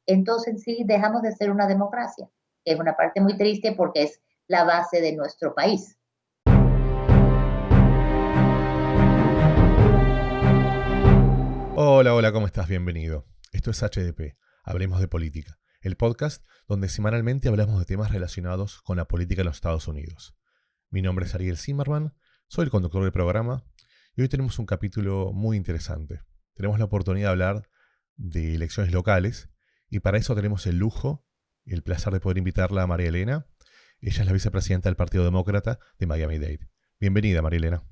entonces sí dejamos de ser una democracia, que es una parte muy triste porque es la base de nuestro país. Hola, hola, ¿cómo estás? Bienvenido. Esto es HDP, Hablemos de Política, el podcast donde semanalmente hablamos de temas relacionados con la política de los Estados Unidos. Mi nombre es Ariel Zimmerman, soy el conductor del programa y hoy tenemos un capítulo muy interesante. Tenemos la oportunidad de hablar de elecciones locales y para eso tenemos el lujo y el placer de poder invitarla a María Elena. Ella es la vicepresidenta del Partido Demócrata de Miami-Dade. Bienvenida, María Elena.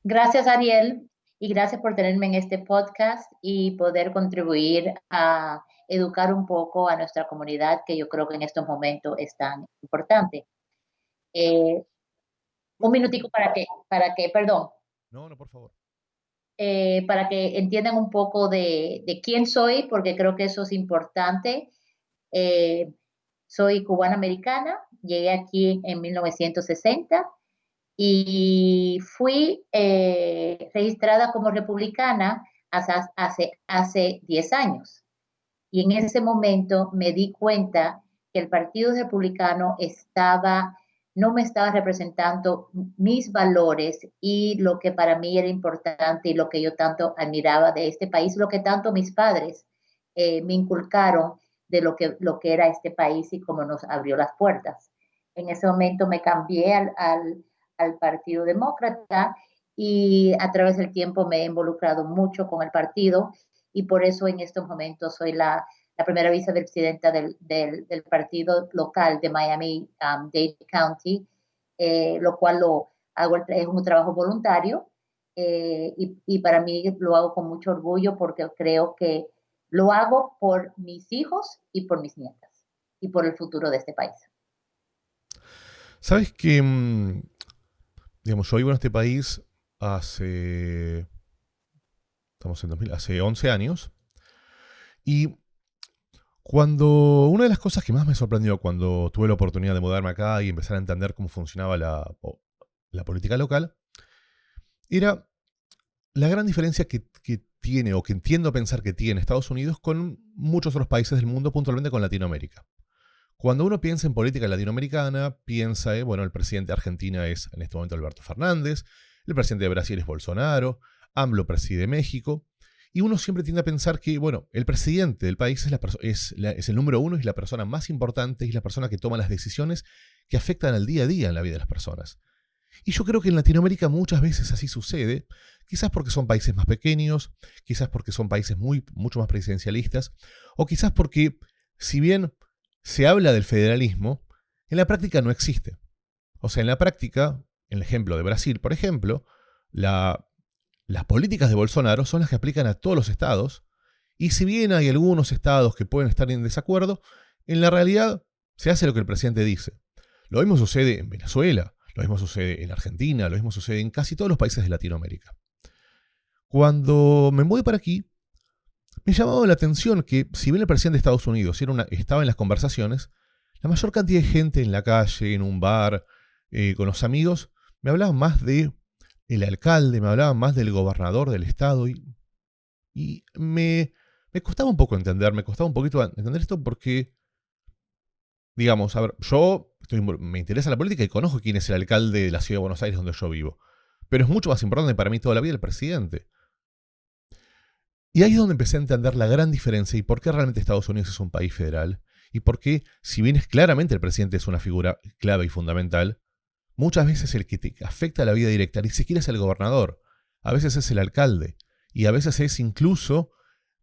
Gracias, Ariel, y gracias por tenerme en este podcast y poder contribuir a educar un poco a nuestra comunidad, que yo creo que en estos momentos es tan importante. Eh, un Bueno, minutico perdón, no, por favor. para que entiendan un poco de quién soy, porque creo que eso es importante. Eh, soy cubana-americana, llegué aquí en 1960 y fui registrada como republicana hace 10 años. Y en ese momento me di cuenta que el Partido Republicano no me estaba representando mis valores y lo que para mí era importante y lo que yo tanto admiraba de este país, lo que tanto mis padres me inculcaron de lo que era este país y cómo nos abrió las puertas. En ese momento me cambié al Partido Demócrata y a través del tiempo me he involucrado mucho con el partido y por eso en estos momentos soy la primera vicepresidenta del partido local de Miami-Dade County, lo cual es un trabajo voluntario y para mí lo hago con mucho orgullo porque creo que lo hago por mis hijos y por mis nietas y por el futuro de este país. ¿Sabes que, digamos, yo vivo en este país hace, estamos en 2000, hace 11 años, y una de las cosas que más me sorprendió cuando tuve la oportunidad de mudarme acá y empezar a entender cómo funcionaba la política local, era la gran diferencia que tiene, o que entiendo pensar que tiene Estados Unidos con muchos otros países del mundo, puntualmente con Latinoamérica. Cuando uno piensa en política latinoamericana, piensa, bueno, el presidente de Argentina es en este momento Alberto Fernández, el presidente de Brasil es Bolsonaro, AMLO preside México, y uno siempre tiende a pensar que, bueno, el presidente del país es el número uno, es la persona más importante, es la persona que toma las decisiones que afectan al día a día en la vida de las personas. Y yo creo que en Latinoamérica muchas veces así sucede, quizás porque son países más pequeños, quizás porque son países mucho más presidencialistas, o quizás porque, si bien se habla del federalismo, en la práctica no existe. O sea, en la práctica, en el ejemplo de Brasil, por ejemplo, las políticas de Bolsonaro son las que aplican a todos los estados, y si bien hay algunos estados que pueden estar en desacuerdo, en la realidad se hace lo que el presidente dice. Lo mismo sucede en Venezuela, lo mismo sucede en Argentina, lo mismo sucede en casi todos los países de Latinoamérica. Cuando me mudé para aquí, me llamaba la atención que, si bien el presidente de Estados Unidos estaba en las conversaciones, la mayor cantidad de gente en la calle, en un bar, con los amigos, me hablaban más de el alcalde, me hablaban más del gobernador del estado y me costaba un poco entender, me costaba un poquito entender esto porque, digamos, a ver, me interesa la política y conozco quién es el alcalde de la ciudad de Buenos Aires donde yo vivo, pero es mucho más importante para mí toda la vida el presidente. Y ahí es donde empecé a entender la gran diferencia y por qué realmente Estados Unidos es un país federal y por qué, si bien es claramente el presidente es una figura clave y fundamental, muchas veces el que te afecta a la vida directa ni siquiera es el gobernador, a veces es el alcalde y a veces es incluso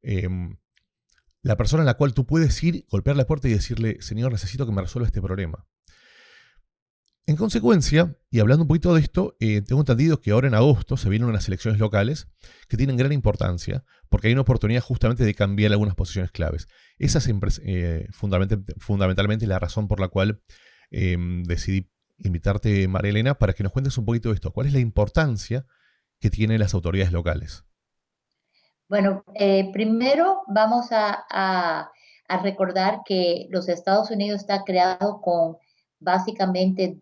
la persona en la cual tú puedes ir, golpear la puerta y decirle, señor, necesito que me resuelva este problema. En consecuencia, y hablando un poquito de esto, tengo entendido que ahora en agosto se vienen unas elecciones locales que tienen gran importancia porque hay una oportunidad justamente de cambiar algunas posiciones claves. Esa es fundamentalmente la razón por la cual decidí invitarte, María Elena, para que nos cuentes un poquito de esto. ¿Cuál es la importancia que tienen las autoridades locales? Bueno, primero vamos a recordar que los Estados Unidos está creado con básicamente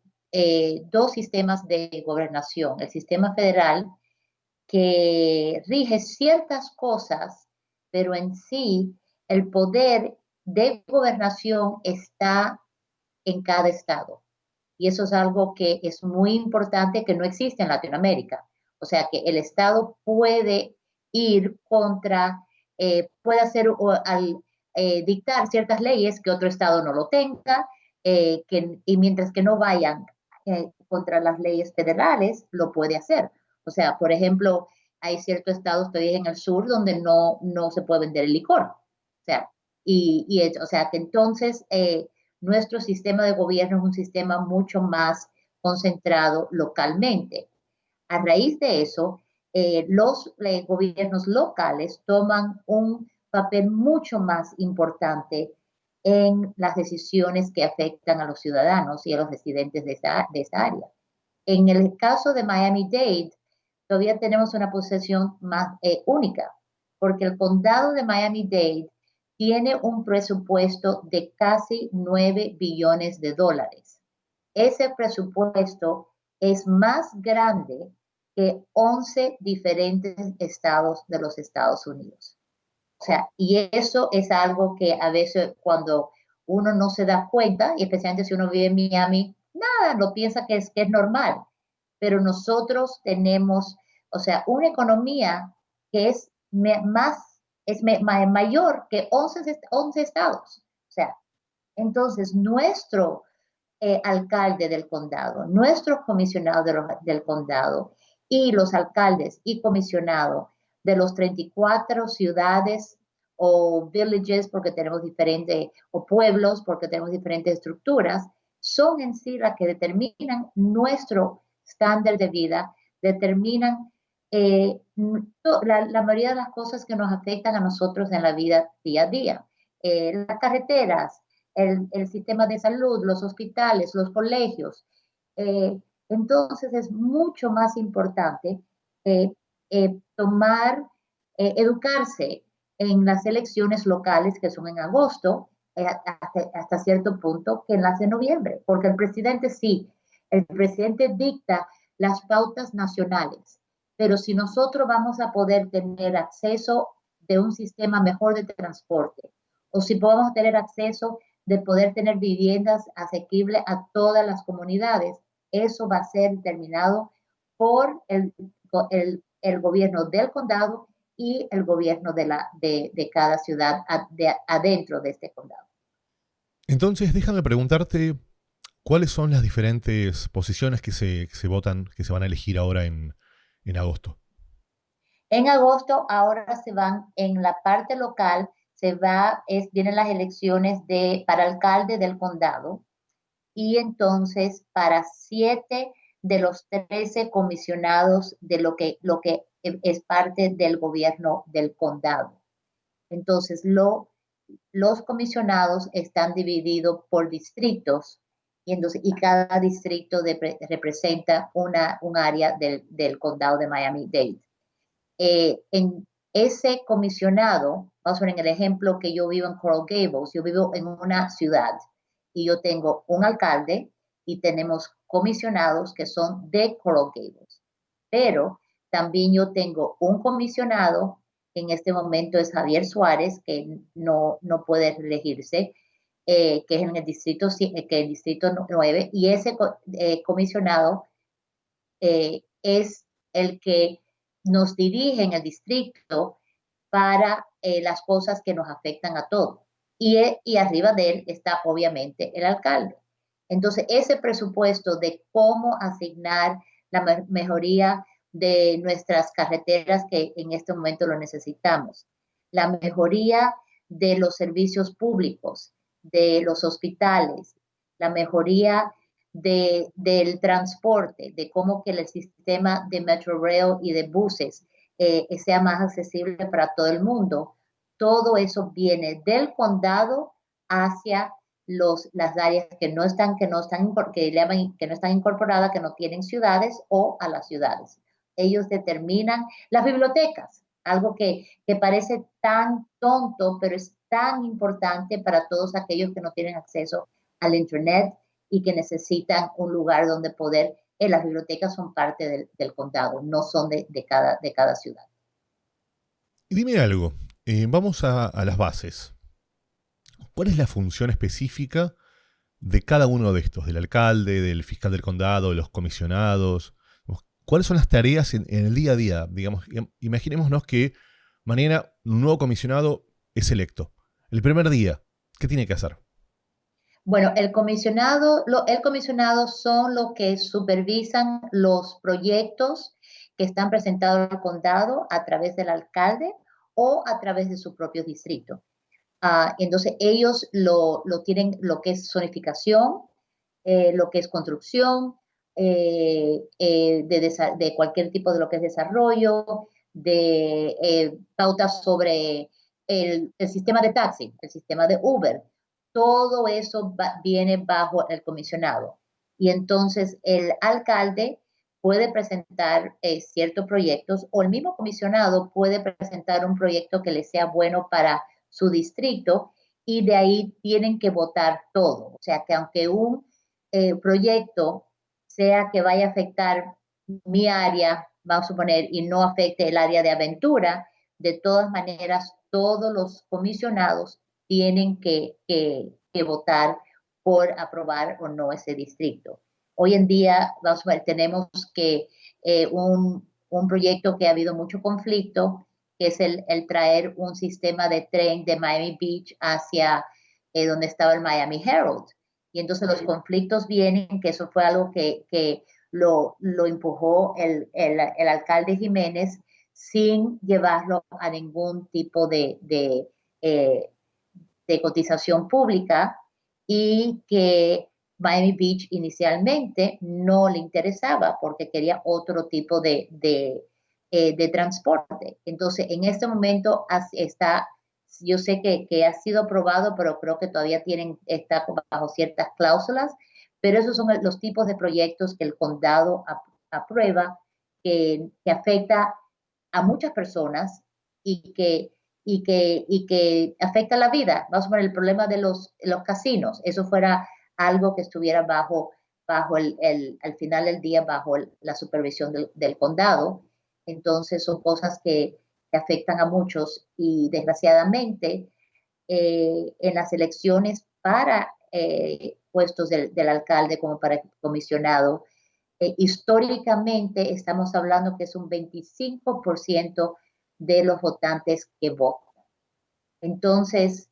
dos sistemas de gobernación. El sistema federal, que rige ciertas cosas, pero en sí el poder de gobernación está en cada estado. Y eso es algo que es muy importante que no existe en Latinoamérica. O sea, que el estado puede ir contra, puede hacer dictar ciertas leyes que otro estado no lo tenga, y mientras que no vayan contra las leyes federales, lo puede hacer. O sea, por ejemplo, hay ciertos estados todavía en el sur donde no se puede vender el licor. O sea, o sea que entonces nuestro sistema de gobierno es un sistema mucho más concentrado localmente. A raíz de eso, los gobiernos locales toman un papel mucho más importante en las decisiones que afectan a los ciudadanos y a los residentes de esa área. En el caso de Miami-Dade, todavía tenemos una posición más única, porque el condado de Miami-Dade tiene un presupuesto de casi 9 billones de dólares. Ese presupuesto es más grande que 11 diferentes estados de los Estados Unidos. O sea, y eso es algo que a veces cuando uno no se da cuenta, y especialmente si uno vive en Miami, nada, lo piensa que es normal. Pero nosotros tenemos, o sea, una economía que es mayor que 11 estados. O sea, entonces nuestro alcalde del condado, nuestros comisionados del condado y los alcaldes y comisionados de los 34 ciudades o villages, porque tenemos diferentes, o pueblos, porque tenemos diferentes estructuras, son en sí las que determinan nuestro estándar de vida, determinan la mayoría de las cosas que nos afectan a nosotros en la vida día a día. Las carreteras, el sistema de salud, los hospitales, los colegios. Eh, entonces es mucho más importante educarse en las elecciones locales que son en agosto hasta cierto punto que en las de noviembre, porque el presidente sí, el presidente dicta las pautas nacionales, pero si nosotros vamos a poder tener acceso de un sistema mejor de transporte, o si podemos tener acceso de poder tener viviendas asequibles a todas las comunidades, eso va a ser determinado por el gobierno del condado y el gobierno de cada ciudad adentro de este condado. Entonces, déjame preguntarte, ¿cuáles son las diferentes posiciones que se votan, que se van a elegir ahora en agosto? En agosto ahora se van en la parte local, vienen las elecciones para alcalde del condado y entonces para 7 de los 13 comisionados de lo que es parte del gobierno del condado. Entonces, los comisionados están divididos por distritos y cada distrito representa un área del condado de Miami-Dade. En ese comisionado, vamos a ver en el ejemplo que yo vivo en Coral Gables, yo vivo en una ciudad y yo tengo un alcalde y tenemos comisionados que son de Coral Gables. Pero también yo tengo un comisionado, en este momento es Javier Suárez, que no puede reelegirse, que es en el distrito 9, y ese comisionado es el que nos dirige en el distrito para las cosas que nos afectan a todos. Y arriba de él está obviamente el alcalde. Entonces, ese presupuesto de cómo asignar la mejoría de nuestras carreteras que en este momento lo necesitamos, la mejoría de los servicios públicos, de los hospitales, la mejoría del transporte, de cómo que el sistema de Metrorail y de buses sea más accesible para todo el mundo. Todo eso viene del condado hacia las áreas que no están incorporadas, que no tienen ciudades, o a las ciudades. Ellos determinan las bibliotecas, algo que parece tan tonto, pero es tan importante para todos aquellos que no tienen acceso al Internet y que necesitan un lugar donde poder. Las bibliotecas son parte del condado, no son de cada ciudad. Y dime algo, vamos a las bases. ¿cuál es la función específica de cada uno de estos? Del alcalde, del fiscal del condado, de los comisionados. ¿Cuáles son las tareas en el día a día? Digamos, imaginémonos que mañana un nuevo comisionado es electo. El primer día, ¿qué tiene que hacer? Bueno, el comisionado son los que supervisan los proyectos que están presentados al condado a través del alcalde o a través de su propio distrito. Entonces ellos lo tienen lo que es zonificación, lo que es construcción, de cualquier tipo de lo que es desarrollo, de pautas sobre el sistema de taxi, el sistema de Uber. Todo eso viene bajo el comisionado. Y entonces el alcalde puede presentar ciertos proyectos o el mismo comisionado puede presentar un proyecto que le sea bueno para su distrito y de ahí tienen que votar todo. O sea que aunque un proyecto sea que vaya a afectar mi área, vamos a suponer, y no afecte el área de aventura, de todas maneras todos los comisionados tienen que votar por aprobar o no ese distrito. Hoy en día, vamos a ver, tenemos que un proyecto que ha habido mucho conflicto, que es el traer un sistema de tren de Miami Beach hacia donde estaba el Miami Herald. Y entonces los conflictos vienen, que eso fue algo que lo empujó el alcalde Jiménez sin llevarlo a ningún tipo de cotización pública y que Miami Beach inicialmente no le interesaba porque quería otro tipo de transporte. Entonces, en este momento está, yo sé que ha sido aprobado, pero creo que todavía está bajo ciertas cláusulas, pero esos son los tipos de proyectos que el condado aprueba, que afecta a muchas personas y que afecta la vida. Vamos a poner el problema de los casinos. Eso fuera algo que estuviera al final del día, bajo la supervisión del condado. Entonces son cosas que afectan a muchos y desgraciadamente en las elecciones para puestos del alcalde como para el comisionado, históricamente estamos hablando que es un 25% de los votantes que votan. Entonces,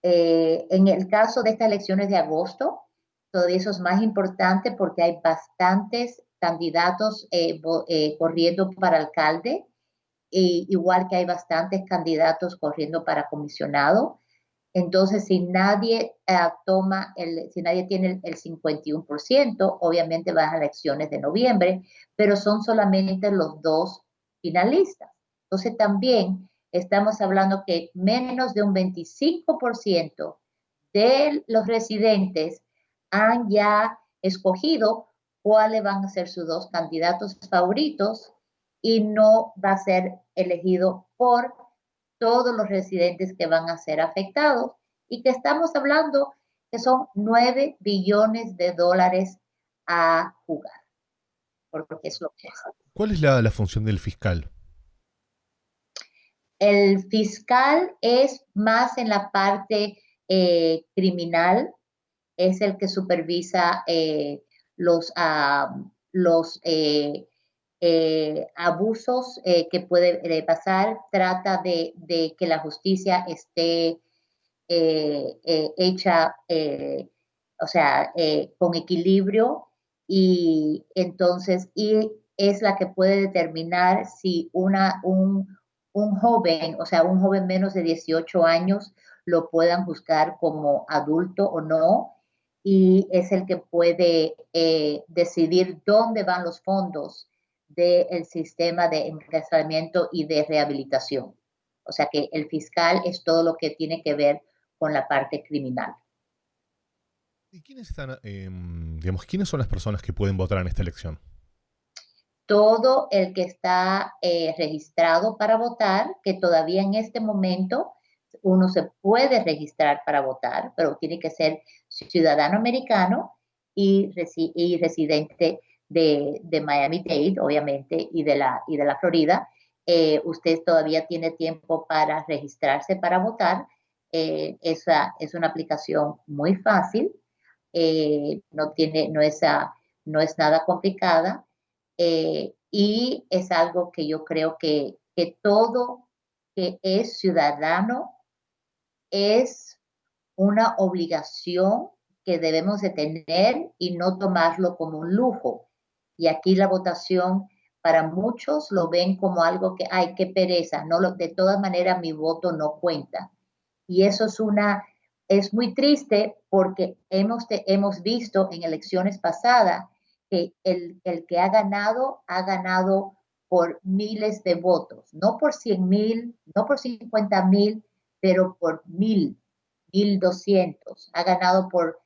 en el caso de estas elecciones de agosto, todavía eso es más importante porque hay bastantes candidatos corriendo para alcalde, igual que hay bastantes candidatos corriendo para comisionado. Entonces, si nadie tiene el 51%, obviamente van a elecciones de noviembre, pero son solamente los dos finalistas. Entonces, también estamos hablando que menos de un 25% de los residentes han ya escogido cuáles van a ser sus dos candidatos favoritos y no va a ser elegido por todos los residentes que van a ser afectados y que estamos hablando que son 9 billones de dólares a jugar, porque es lo que es. ¿Cuál es la función del fiscal? El fiscal es más en la parte criminal, es el que supervisa los abusos que puede pasar, trata de que la justicia esté hecha, o sea, con equilibrio y es la que puede determinar si un joven, o sea, un joven menos de 18 años, lo puedan juzgar como adulto o no, y es el que puede decidir dónde van los fondos del sistema de encarcelamiento y de rehabilitación. O sea que el fiscal es todo lo que tiene que ver con la parte criminal. ¿Y digamos, quiénes son las personas que pueden votar en esta elección? Todo el que está registrado para votar, que todavía en este momento uno se puede registrar para votar, pero tiene que ser ciudadano americano y residente de Miami-Dade, obviamente, y de la Florida. Usted todavía tiene tiempo para registrarse para votar. Esa es una aplicación muy fácil, no tiene, no es nada complicada, y es algo que yo creo que todo que es ciudadano es una obligación que debemos de tener y no tomarlo como un lujo. Y aquí la votación para muchos lo ven como algo que, ay, qué pereza, no de todas maneras mi voto no cuenta. Y eso es muy triste porque hemos visto en elecciones pasadas que el que ha ganado por miles de votos, no por 100,000, no por 50,000, pero por 1,200, ha ganado por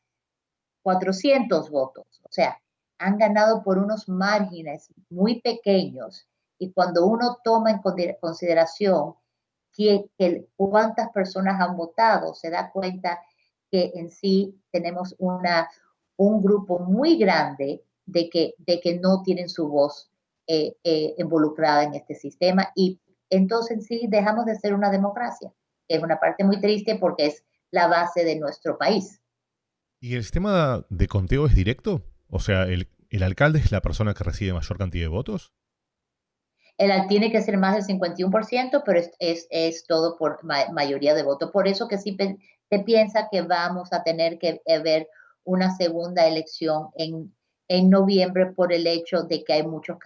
400 votos, o sea, han ganado por unos márgenes muy pequeños y cuando uno toma en consideración cuántas personas han votado, se da cuenta que en sí tenemos un grupo muy grande de que no tienen su voz involucrada en este sistema y entonces en sí dejamos de ser una democracia, que es una parte muy triste porque es la base de nuestro país. ¿Y el sistema de conteo es directo? O sea, ¿el alcalde es la persona que recibe mayor cantidad de votos? Tiene que ser más del 51%, pero es todo por mayoría de voto. Por eso que sí se piensa que vamos a tener que ver una segunda elección en noviembre por el hecho de que hay muchos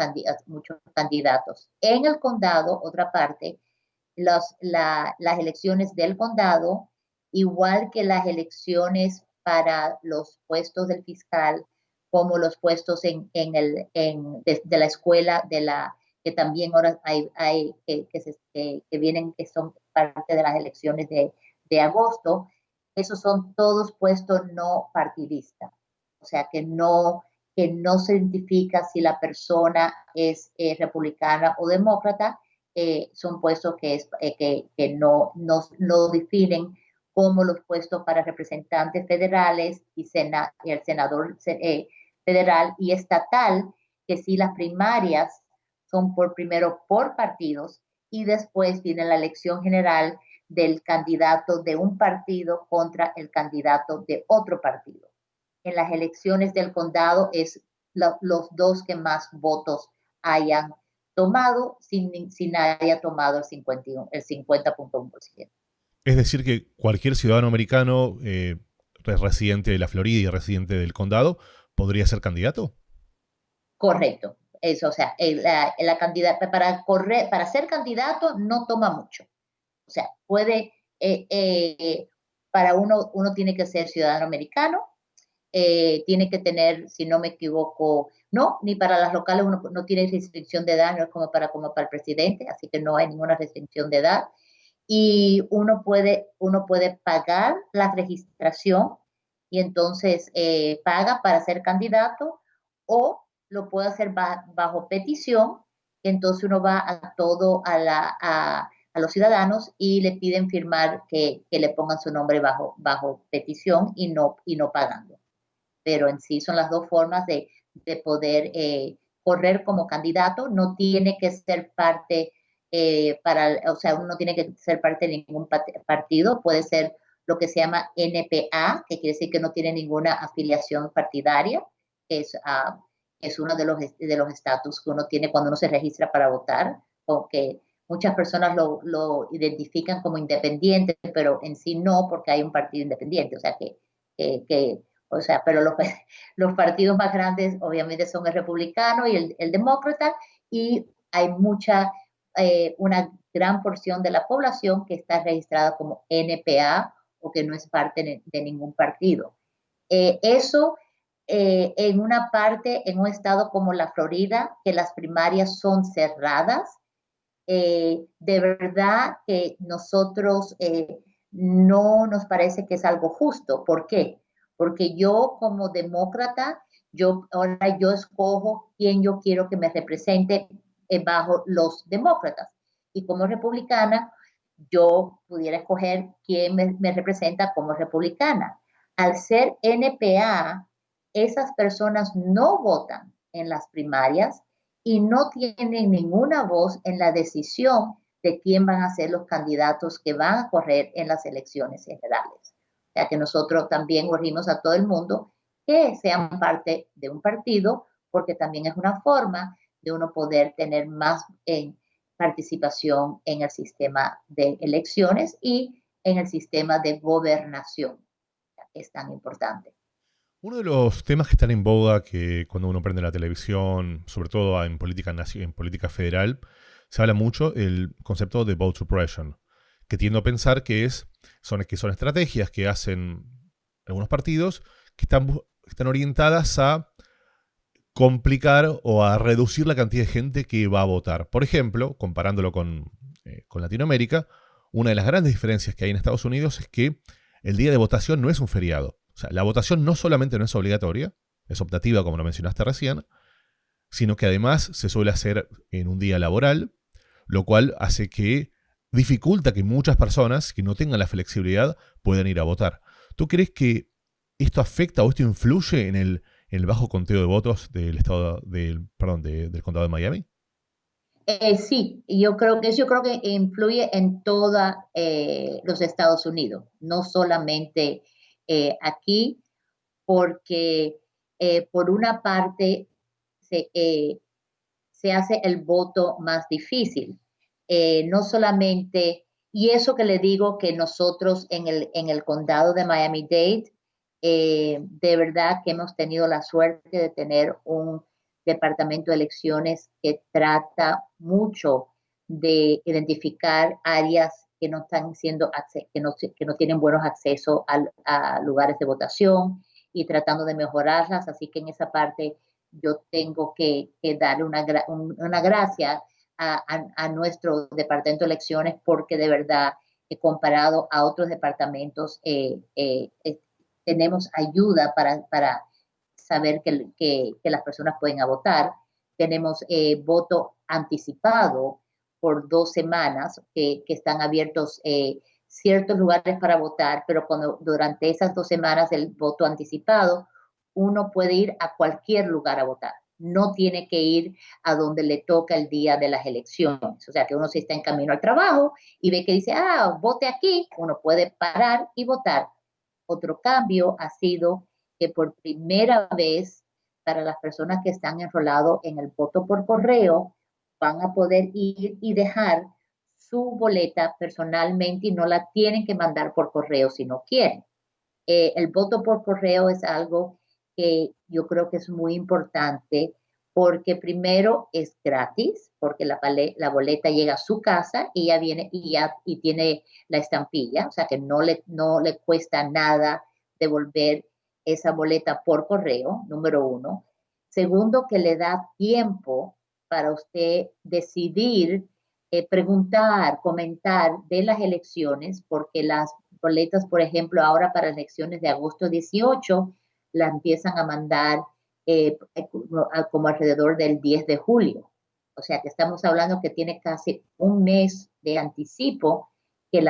muchos candidatos. En el condado, otra parte, las elecciones del condado, igual que las elecciones para los puestos del fiscal, como los puestos de la escuela, que también ahora hay que vienen, que son parte de las elecciones de agosto, esos son todos puestos no partidistas. O sea, que no se identifica si la persona es republicana o demócrata, son puestos que no definen como los puestos para representantes federales y el senador federal y estatal, que sí las primarias son primero por partidos y después viene la elección general del candidato de un partido contra el candidato de otro partido. En las elecciones del condado es los dos que más votos hayan tomado sin haya tomado el 50,1%. Es decir, que cualquier ciudadano americano residente de la Florida y residente del condado podría ser candidato. Correcto. Eso, o sea, la candidata para ser candidato no toma mucho. O sea, para uno tiene que ser ciudadano americano, tiene que tener, si no me equivoco, no, ni para las locales uno no tiene restricción de edad, no es como para el presidente, así que no hay ninguna restricción de edad. Y uno puede pagar la registración y entonces paga para ser candidato o lo puede hacer bajo petición, entonces uno va a todo a los ciudadanos y le piden firmar que le pongan su nombre bajo petición y no pagando. Pero en sí son las dos formas de poder correr como candidato, no tiene que ser parte o sea, uno no tiene que ser parte de ningún partido, puede ser lo que se llama NPA, que quiere decir que no tiene ninguna afiliación partidaria, que es uno de los estatus que uno tiene cuando uno se registra para votar, porque muchas personas lo identifican como independiente, pero en sí no, porque hay un partido independiente, o sea o sea, pero los partidos más grandes obviamente son el republicano y el demócrata, y hay una gran porción de la población que está registrada como NPA o que no es parte de ningún partido. Eso en una parte, en un estado como la Florida, que las primarias son cerradas, de verdad que nosotros no nos parece que es algo justo. ¿Por qué? Porque yo como demócrata, ahora yo escojo quién yo quiero que me represente bajo los demócratas. Y como republicana, yo pudiera escoger quién me representa como republicana. Al ser NPA, esas personas no votan en las primarias y no tienen ninguna voz en la decisión de quién van a ser los candidatos que van a correr en las elecciones generales. O sea que nosotros también urgimos a todo el mundo que sean parte de un partido, porque también es una forma de uno poder tener más participación en el sistema de elecciones y en el sistema de gobernación. Es tan importante. Uno de los temas que están en boga, que cuando uno prende la televisión, sobre todo en política federal, se habla mucho el concepto de vote suppression, que tiendo a pensar que son estrategias que hacen algunos partidos que están orientadas a complicar o a reducir la cantidad de gente que va a votar. Por ejemplo, comparándolo con Latinoamérica, una de las grandes diferencias que hay en Estados Unidos es que el día de votación no es un feriado. O sea, la votación no solamente no es obligatoria, es optativa como lo mencionaste recién, sino que además se suele hacer en un día laboral, lo cual hace que dificulta que muchas personas que no tengan la flexibilidad puedan ir a votar. ¿Tú crees que esto afecta o esto influye en el bajo conteo de votos del condado de Miami? Sí, yo creo que influye en todos los Estados Unidos, no solamente aquí, porque por una parte se, eh, se hace el voto más difícil. No solamente, y eso que le digo que nosotros en el condado de Miami-Dade, de verdad que hemos tenido la suerte de tener un departamento de elecciones que trata mucho de identificar áreas que no están siendo, que no tienen buenos accesos a lugares de votación y tratando de mejorarlas. Así que en esa parte yo tengo que darle una gracia a nuestro departamento de elecciones porque de verdad, comparado a otros departamentos, tenemos ayuda para saber que las personas pueden votar. Tenemos voto anticipado por 2 semanas que están abiertos ciertos lugares para votar, pero durante esas 2 semanas del voto anticipado, uno puede ir a cualquier lugar a votar. No tiene que ir a donde le toca el día de las elecciones. O sea, que uno si está en camino al trabajo y ve que dice, vote aquí, uno puede parar y votar. Otro cambio ha sido que por primera vez para las personas que están enrolados en el voto por correo, van a poder ir y dejar su boleta personalmente y no la tienen que mandar por correo si no quieren. El voto por correo es algo que yo creo que es muy importante porque primero es gratis, porque la boleta llega a su casa y ya viene y tiene la estampilla, o sea que no le cuesta nada devolver esa boleta por correo, número uno. Segundo, que le da tiempo para usted decidir, preguntar, comentar de las elecciones, porque las boletas, por ejemplo, ahora para elecciones de agosto 18, la empiezan a mandar como alrededor del 10 de julio. O sea que estamos hablando que tiene casi un mes de anticipo que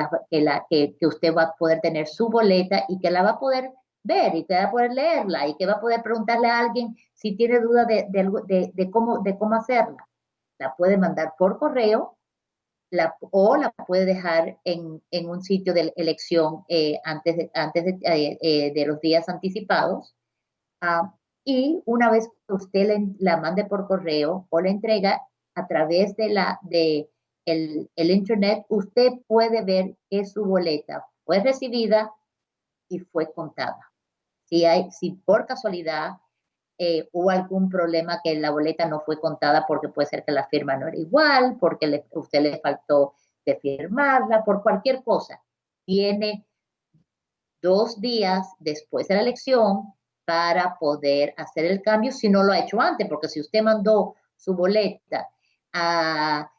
usted va a poder tener su boleta y que la va a poder ver y que va a poder leerla y que va a poder preguntarle a alguien si tiene duda de cómo hacerla. La puede mandar por correo o la puede dejar en un sitio de elección antes de los días anticipados. Uh, y una vez que usted la mande por correo o la entrega a través el internet, usted puede ver que su boleta fue recibida y fue contada. Si por casualidad hubo algún problema que la boleta no fue contada porque puede ser que la firma no era igual, porque usted le faltó de firmarla, por cualquier cosa. Tiene 2 días después de la elección para poder hacer el cambio si no lo ha hecho antes, porque si usted mandó su boleta a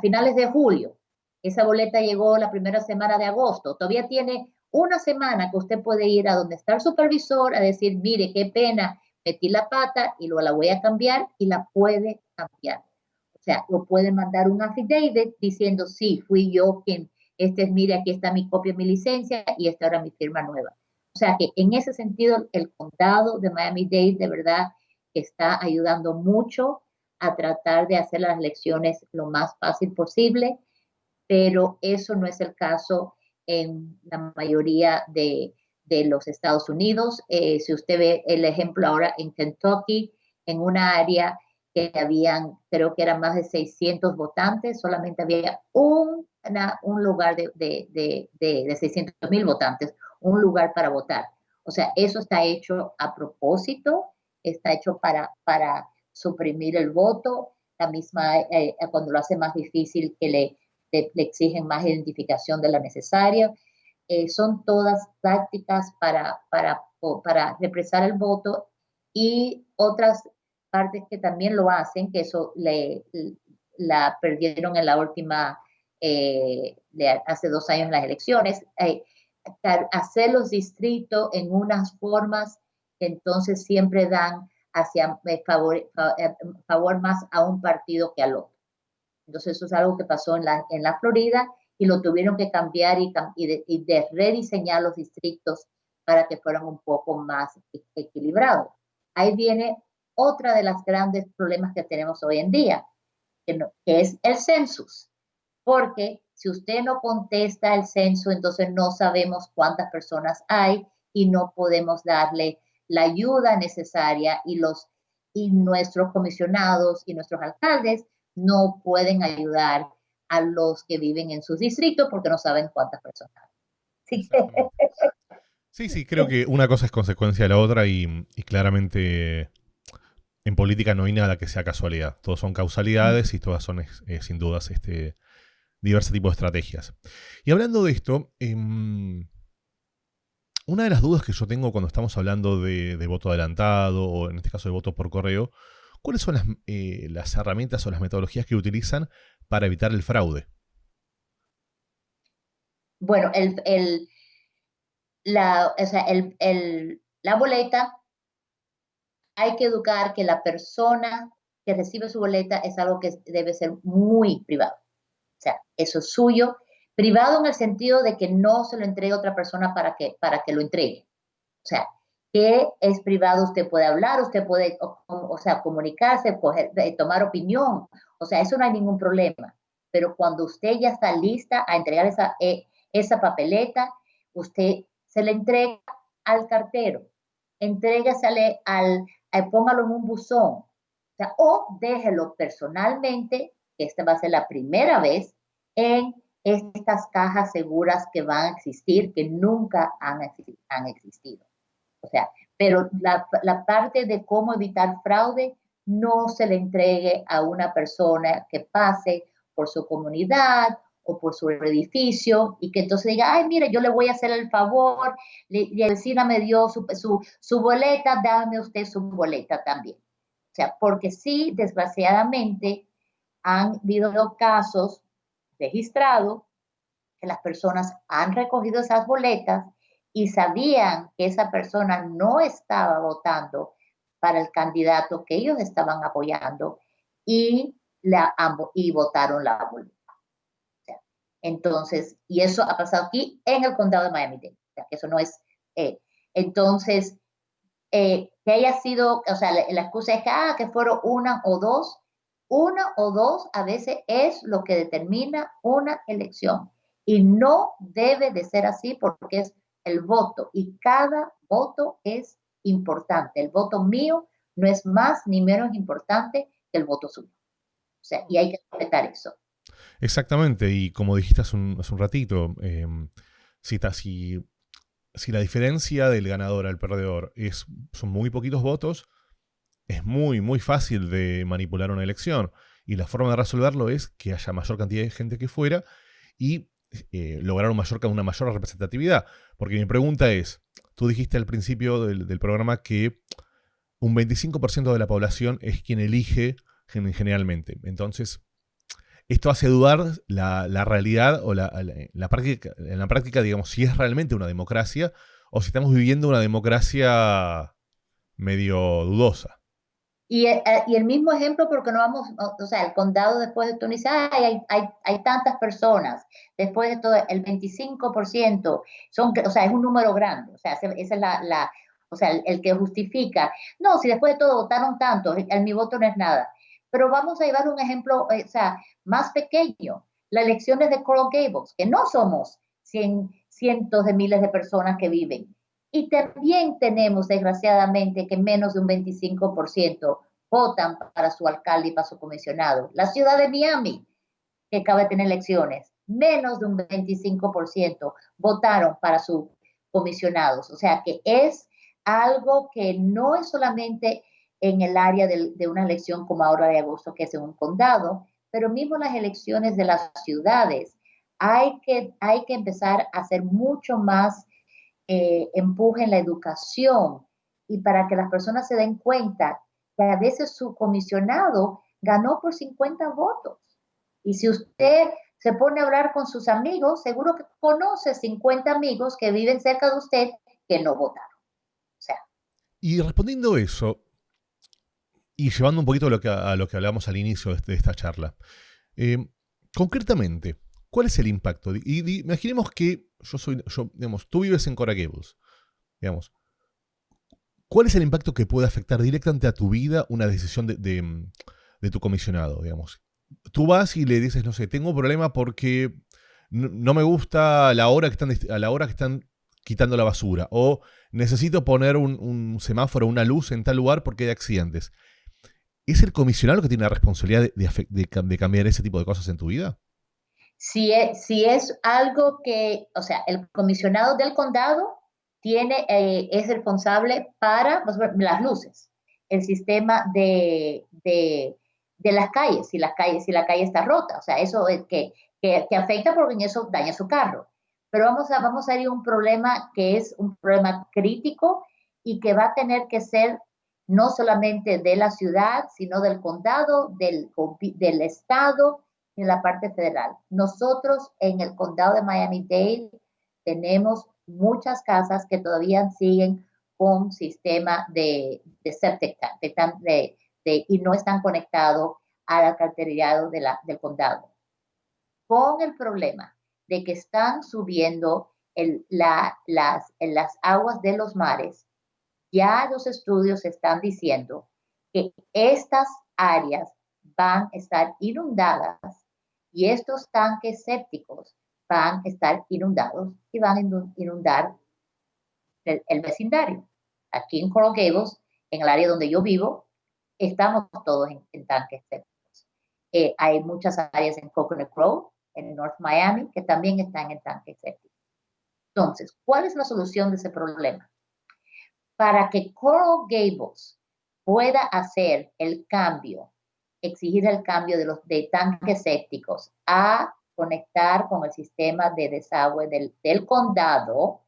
finales de julio, esa boleta llegó la primera semana de agosto, todavía tiene una semana que usted puede ir a donde está el supervisor a decir, mire, qué pena, metí la pata y la voy a cambiar y la puede cambiar. O sea, lo puede mandar un affidavit diciendo, sí, fui yo quien, mire, aquí está mi copia de mi licencia y esta ahora mi firma nueva. O sea que en ese sentido, el condado de Miami-Dade de verdad está ayudando mucho a tratar de hacer las elecciones lo más fácil posible. pero eso no es el caso en la mayoría de los Estados Unidos. Si usted ve el ejemplo ahora en Kentucky, en una área que habían, creo que eran más de 600 votantes, solamente había un lugar de 600,000 votantes, un lugar para votar. O sea, eso está hecho a propósito, está hecho para suprimir el voto, la misma, cuando lo hace más difícil que le exigen más identificación de la necesaria. Son todas tácticas para represar el voto y otras partes que también lo hacen, que eso la perdieron en la última, hace 2 años en las elecciones, hacer los distritos en unas formas que entonces siempre dan hacia favor más a un partido que al otro. Entonces eso es algo que pasó en la Florida y lo tuvieron que cambiar y rediseñar los distritos para que fueran un poco más equilibrados. Ahí viene otra de las grandes problemas que tenemos hoy en día, que es el census. Porque si usted no contesta el censo, entonces no sabemos cuántas personas hay y no podemos darle la ayuda necesaria y nuestros comisionados y nuestros alcaldes no pueden ayudar a los que viven en sus distritos porque no saben cuántas personas hay. Así que, Exactamente. Sí, sí, creo que una cosa es consecuencia de la otra y claramente en política no hay nada que sea casualidad. Todos son causalidades y todas son, sin dudas, diversos tipos de estrategias. Y hablando de esto, una de las dudas que yo tengo cuando estamos hablando de voto adelantado o en este caso de voto por correo, ¿cuáles son las herramientas o las metodologías que utilizan para evitar el fraude? bueno, o sea, la boleta hay que educar que la persona que recibe su boleta es algo que debe ser muy privado. O sea, eso es suyo. Privado en el sentido de que no se lo entregue a otra persona para que lo entregue. O sea, que es privado, usted puede hablar, usted puede, o sea, comunicarse, tomar opinión. O sea, eso no hay ningún problema. Pero cuando usted ya está lista a entregar esa papeleta, usted se le entrega al cartero, entrégasele póngalo en un buzón, sea, o déjelo personalmente, que esta va a ser la primera vez, en estas cajas seguras que van a existir, que nunca han existido. O sea, pero la parte de cómo evitar fraude no se le entregue a una persona que pase por su comunidad o por su edificio y que entonces diga, ay, mire, yo le voy a hacer el favor, la vecina me dio su boleta, dame usted su boleta también. O sea, porque sí, desgraciadamente, han habido casos registrados que las personas han recogido esas boletas y sabían que esa persona no estaba votando para el candidato que ellos estaban apoyando y votaron la boleta. O sea, entonces, y eso ha pasado aquí en el condado de Miami-Dade. O sea, que eso no es... entonces, que haya sido, o sea, la excusa es que fueron una o dos a veces es lo que determina una elección. Y no debe de ser así porque es el voto y cada voto es importante. El voto mío no es más ni menos importante que el voto suyo. O sea, y hay que respetar eso. Exactamente, y como dijiste hace un ratito, si la diferencia del ganador al perdedor son muy poquitos votos, es muy, muy fácil de manipular una elección. Y la forma de resolverlo es que haya mayor cantidad de gente que fuera y lograr una mayor representatividad. Porque mi pregunta es, tú dijiste al principio del programa que un 25% de la población es quien elige generalmente. Entonces, esto hace dudar la realidad o en la práctica, digamos, si es realmente una democracia o si estamos viviendo una democracia medio dudosa. Y el mismo ejemplo, porque no vamos, o sea, el condado después de Tunis, hay tantas personas, después de todo, el 25% o sea, es un número grande, o sea, esa es o sea, el que justifica, no, si después de todo votaron tantos, mi voto no es nada, pero vamos a llevar un ejemplo, o sea, más pequeño. las elecciones de Coral Gables, que no somos cientos de miles de personas que viven. Y también tenemos, desgraciadamente, que menos de un 25% votan para su alcalde y para su comisionado. La ciudad de Miami, que acaba de tener elecciones, menos de un 25% votaron para sus comisionados. O sea que es algo que no es solamente en el área de una elección como ahora de agosto, que es en un condado, pero mismo las elecciones de las ciudades. Hay que empezar a hacer mucho más empuje en la educación y para que las personas se den cuenta que a veces su comisionado ganó por 50 votos. Y si usted se pone a hablar con sus amigos, seguro que conoce 50 amigos que viven cerca de usted que no votaron. O sea, Y respondiendo eso, y llevando un poquito a lo que hablamos al inicio de esta charla, eh, concretamente, ¿cuál es el impacto? Imaginemos que digamos, tú vives en Coral Gables, digamos. ¿Cuál es el impacto que puede afectar directamente a tu vida una decisión de tu comisionado, digamos? Tú vas y le dices, no sé, tengo un problema porque no me gusta a la hora que están quitando la basura, o necesito poner un semáforo, una luz en tal lugar porque hay accidentes. ¿Es el comisionado que tiene la responsabilidad de cambiar ese tipo de cosas en tu vida? si es algo que, o sea, el comisionado del condado es responsable para las luces, el sistema de las calles, si la calle está rota, o sea, eso es que afecta porque en eso daña su carro. Pero vamos a ir a un problema que es un problema crítico y que va a tener que ser no solamente de la ciudad, sino del condado, del estado, en la parte federal. Nosotros en el condado de Miami-Dade tenemos muchas casas que todavía siguen con sistema de septic tank, y no están conectados al alcantarillado del condado. Con el problema de que están subiendo las aguas de los mares, ya los estudios están diciendo que estas áreas van a estar inundadas y estos tanques sépticos van a estar inundados y van a inundar el vecindario. Aquí en Coral Gables, en el área donde yo vivo, estamos todos en tanques sépticos. Hay muchas áreas en Coconut Grove, en North Miami, que también están en tanques sépticos. Entonces, ¿cuál es la solución de ese problema? Para que Coral Gables pueda hacer el cambio, exigir el cambio de tanques sépticos a conectar con el sistema de desagüe del condado,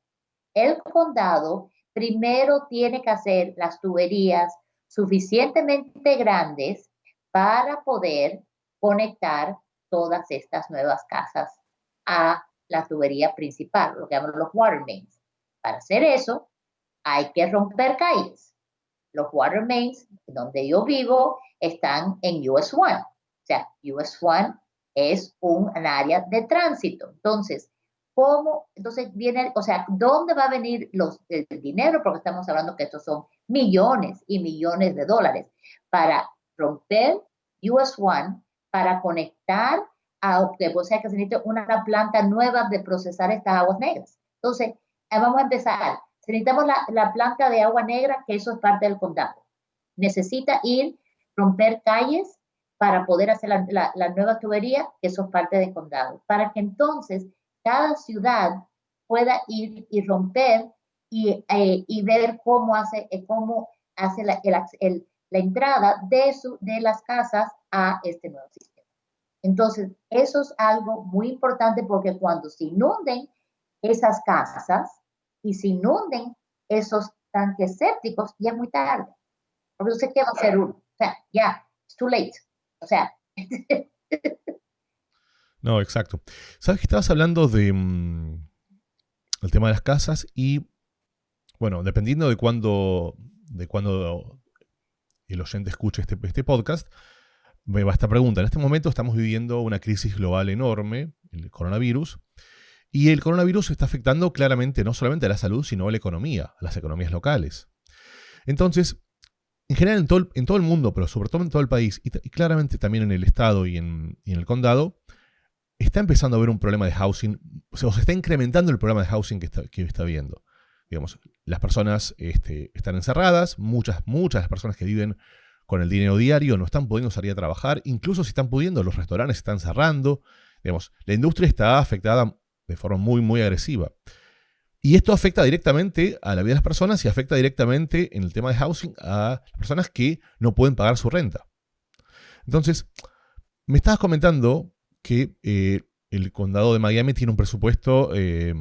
el condado primero tiene que hacer las tuberías suficientemente grandes para poder conectar todas estas nuevas casas a la tubería principal, lo que llaman los water mains. Para hacer eso, hay que romper calles. Los water mains donde yo vivo están en US 1. O sea, US 1 es un área de tránsito. Entonces, entonces viene, o sea, ¿dónde va a venir el dinero? Porque estamos hablando que estos son millones y millones de dólares para romper US 1, para conectar o sea, que se necesita una planta nueva de procesar estas aguas negras. Entonces, vamos a empezar. Necesitamos la planta de agua negra, que eso es parte del condado. Necesita romper calles para poder hacer la nueva tubería, que eso es parte del condado. Para que entonces cada ciudad pueda ir y romper y ver cómo hace la entrada de las casas a este nuevo sistema. Entonces, eso es algo muy importante porque cuando se inunden esas casas y se inunden esos tanques sépticos, ya es muy tarde. Porque usted qué va a hacer uno. O sea, ya, it's too late. O sea. No, exacto. Sabes que estabas hablando el tema de las casas y, bueno, dependiendo de cuándo el oyente escuche este podcast, me va esta pregunta. En este momento estamos viviendo una crisis global enorme, el coronavirus, y el coronavirus está afectando claramente no solamente a la salud, sino a la economía, a las economías locales. Entonces, en general en todo el mundo, pero sobre todo en todo el país, y claramente también en el estado y en el condado, está empezando a haber un problema de housing, o sea, se está incrementando el problema de housing que está viendo. Digamos, las personas están encerradas, muchas de las personas que viven con el dinero diario no están pudiendo salir a trabajar, incluso si están pudiendo, los restaurantes están cerrando. Digamos, la industria está afectada de forma muy, muy agresiva. Y esto afecta directamente a la vida de las personas y afecta directamente en el tema de housing a las personas que no pueden pagar su renta. Entonces, me estabas comentando que el condado de Miami tiene un presupuesto de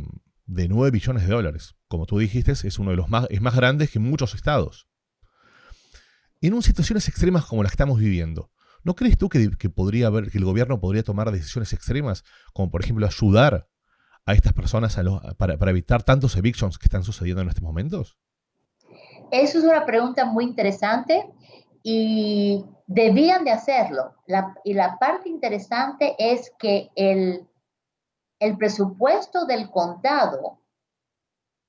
9 billones de dólares. Como tú dijiste, es uno de los es más grandes que muchos estados. En situaciones extremas como las que estamos viviendo, ¿no crees tú que podría haber, que el gobierno podría tomar decisiones extremas, como por ejemplo ayudar a estas personas para evitar tantos evictions que están sucediendo en estos momentos? Eso es una pregunta muy interesante y debían de hacerlo. Y la parte interesante es que el presupuesto del condado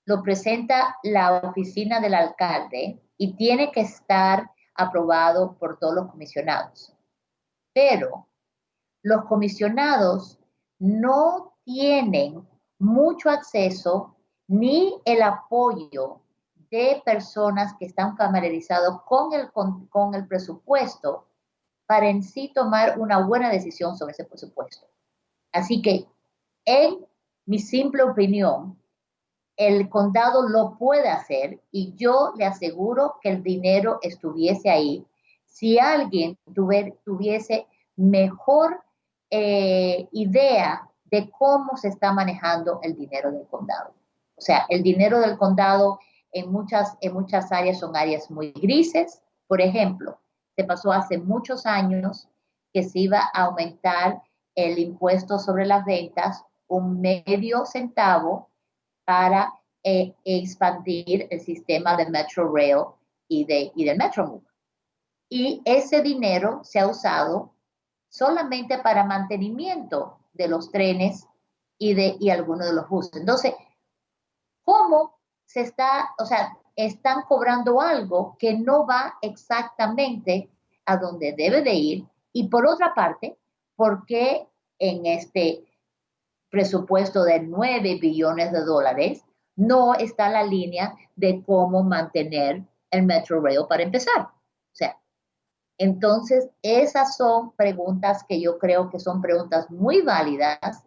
lo presenta la oficina del alcalde y tiene que estar aprobado por todos los comisionados. Pero los comisionados no tienen mucho acceso ni el apoyo de personas que están familiarizados con el presupuesto para en sí tomar una buena decisión sobre ese presupuesto. Así que, en mi simple opinión, el condado lo puede hacer y yo le aseguro que el dinero estuviese ahí. Si alguien tuviese mejor idea de cómo se está manejando el dinero del condado. O sea, el dinero del condado en muchas áreas son áreas muy grises. Por ejemplo, se pasó hace muchos años que se iba a aumentar el impuesto sobre las ventas un medio centavo para expandir el sistema de Metro Rail y del Metromove. Y ese dinero se ha usado solamente para mantenimiento de los trenes y algunos de los buses. Entonces, ¿cómo se está, o sea, están cobrando algo que no va exactamente a donde debe de ir? Y por otra parte, ¿por qué en este presupuesto de 9 billones de dólares no está la línea de cómo mantener el Metro Rail para empezar? O sea, entonces esas son preguntas que yo creo que son preguntas muy válidas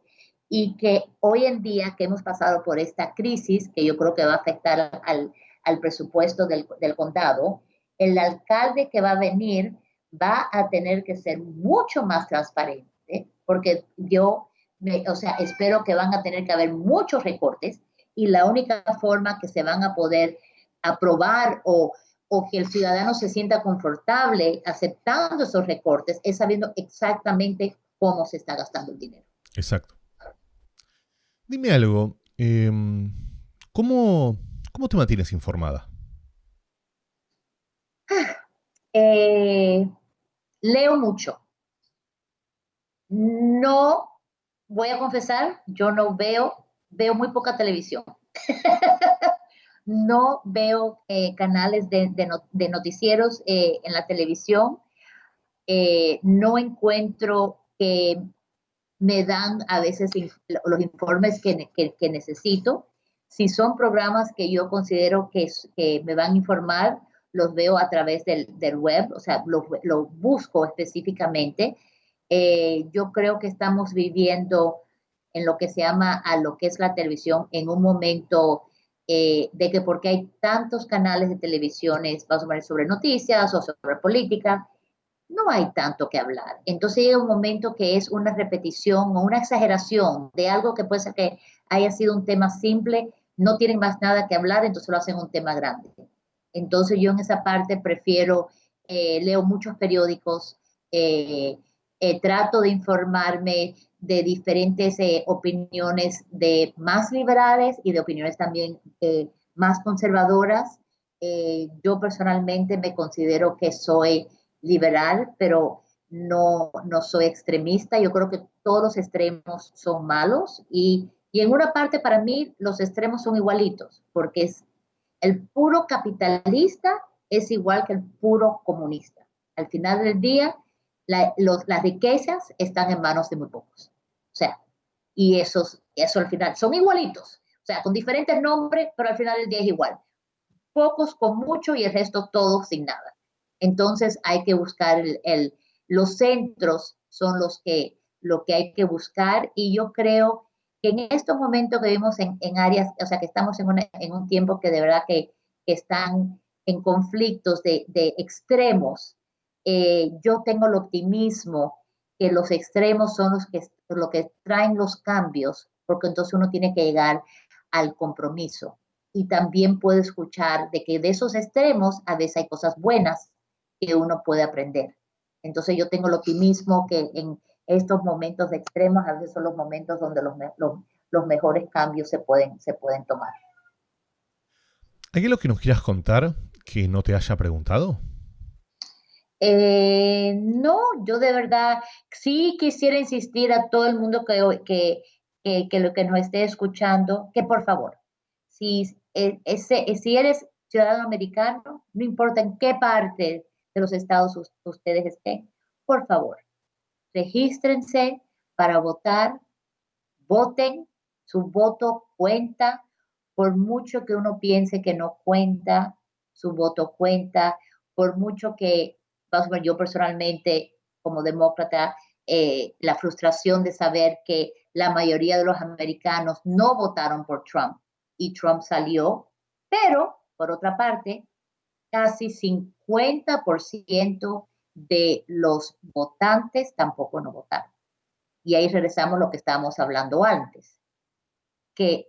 y que hoy en día que hemos pasado por esta crisis, que yo creo que va a afectar al presupuesto del condado, el alcalde que va a venir va a tener que ser mucho más transparente, porque o sea, espero que van a tener que haber muchos recortes y la única forma que se van a poder aprobar o que el ciudadano se sienta confortable aceptando esos recortes es sabiendo exactamente cómo se está gastando el dinero. Exacto. Dime algo, ¿cómo, ¿cómo te mantienes informada? Eh, leo mucho. No, voy a confesar, yo no veo muy poca televisión. No veo canales de noticieros en la televisión. No encuentro que me dan a veces los informes que necesito. Si son programas que yo considero que me van a informar, los veo a través del web, o sea, lo busco específicamente. Yo creo que estamos viviendo en lo que se llama a lo que es la televisión en un momento de que porque hay tantos canales de televisiones, vamos a ver, sobre noticias o sobre política, no hay tanto que hablar. Entonces llega un momento que es una repetición o una exageración de algo que puede ser que haya sido un tema simple, no tienen más nada que hablar, entonces lo hacen un tema grande. Entonces yo en esa parte prefiero, leo muchos periódicos, eh, trato de informarme de diferentes opiniones de más liberales y de opiniones también más conservadoras. Yo personalmente me considero que soy liberal, pero no soy extremista. Yo creo que todos los extremos son malos y en una parte para mí los extremos son igualitos, porque es el puro capitalista es igual que el puro comunista. Al final del día, las riquezas están en manos de muy pocos. sea, y eso al final son igualitos, o sea, con diferentes nombres, pero al final el día es igual. Pocos con mucho y el resto todos sin nada. Entonces hay que buscar los centros son lo que hay que buscar y yo creo que en estos momentos que vivimos en áreas, o sea, que estamos en un tiempo que de verdad que están en conflictos de extremos, yo tengo el optimismo que los extremos son lo que traen los cambios, porque entonces uno tiene que llegar al compromiso y también puede escuchar de que de esos extremos a veces hay cosas buenas que uno puede aprender. Entonces yo tengo el optimismo que en estos momentos de extremos a veces son los momentos donde los mejores cambios se pueden tomar. ¿Hay algo que nos quieras contar que no te haya preguntado? No, yo de verdad sí quisiera insistir a todo el mundo que lo que nos esté escuchando, que por favor, si eres ciudadano americano, no importa en qué parte de los estados ustedes estén, por favor, regístrense para votar, voten, su voto cuenta, por mucho que uno piense que no cuenta, su voto cuenta, por mucho que, vamos a ver, yo personalmente como demócrata, la frustración de saber que la mayoría de los americanos no votaron por Trump y Trump salió, pero por otra parte, casi 50% de los votantes tampoco no votaron. Y ahí regresamos a lo que estábamos hablando antes, que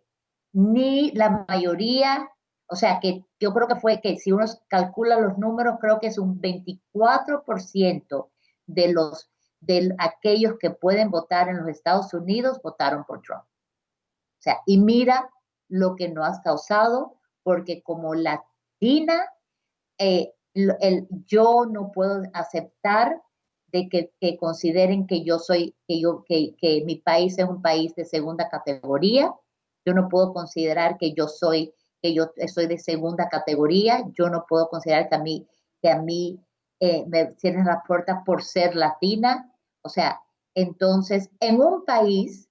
ni la mayoría, o sea, que yo creo que fue que si uno calcula los números, creo que es un 24% de aquellos que pueden votar en los Estados Unidos votaron por Trump. O sea, y mira lo que no has causado, porque como latina, yo no puedo aceptar de que consideren que yo soy, que mi país es un país de segunda categoría. Yo no puedo considerar que yo soy de segunda categoría. Yo no puedo considerar que a mí me cierren las puertas por ser latina. O sea, entonces, en un país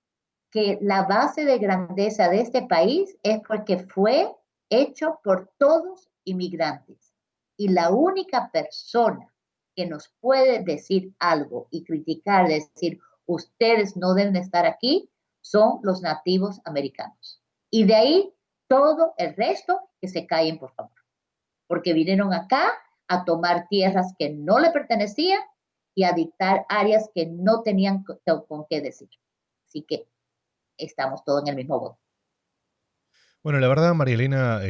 que la base de grandeza de este país es porque fue hecho por todos inmigrantes. Y la única persona que nos puede decir algo y criticar, decir, ustedes no deben estar aquí, son los nativos americanos. Y de ahí todo el resto que se callen, por favor. Porque vinieron acá a tomar tierras que no le pertenecían y a dictar áreas que no tenían con qué decir. Así que estamos todos en el mismo bote. Bueno, la verdad, María Elena,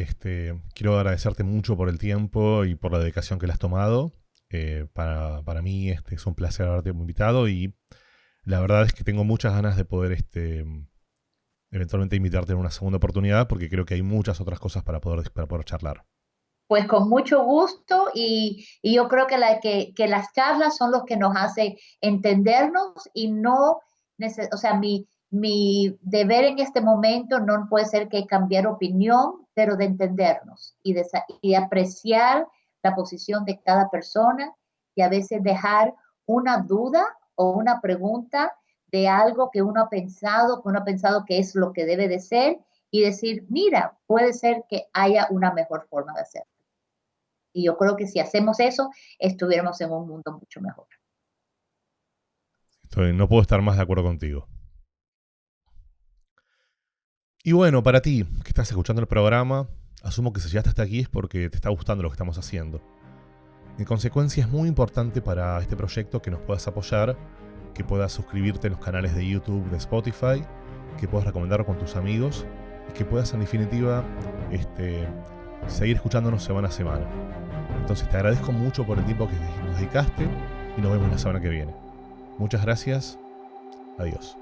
quiero agradecerte mucho por el tiempo y por la dedicación que le has tomado. Para mí es un placer haberte invitado y la verdad es que tengo muchas ganas de poder eventualmente invitarte en una segunda oportunidad porque creo que hay muchas otras cosas para poder charlar. Pues con mucho gusto y yo creo que las charlas son los que nos hacen entendernos y no, o sea, mi deber en este momento no puede ser que cambiar opinión, pero de entendernos y de apreciar la posición de cada persona y a veces dejar una duda o una pregunta de algo que uno ha pensado que es lo que debe de ser y decir, mira, puede ser que haya una mejor forma de hacerlo. Y yo creo que si hacemos eso, estuviéramos en un mundo mucho mejor. No puedo estar más de acuerdo contigo. Y bueno, para ti, que estás escuchando el programa, asumo que si llegaste hasta aquí es porque te está gustando lo que estamos haciendo. En consecuencia, es muy importante para este proyecto que nos puedas apoyar, que puedas suscribirte en los canales de YouTube, de Spotify, que puedas recomendarlo con tus amigos y que puedas, en definitiva, seguir escuchándonos semana a semana. Entonces te agradezco mucho por el tiempo que nos dedicaste y nos vemos la semana que viene. Muchas gracias. Adiós.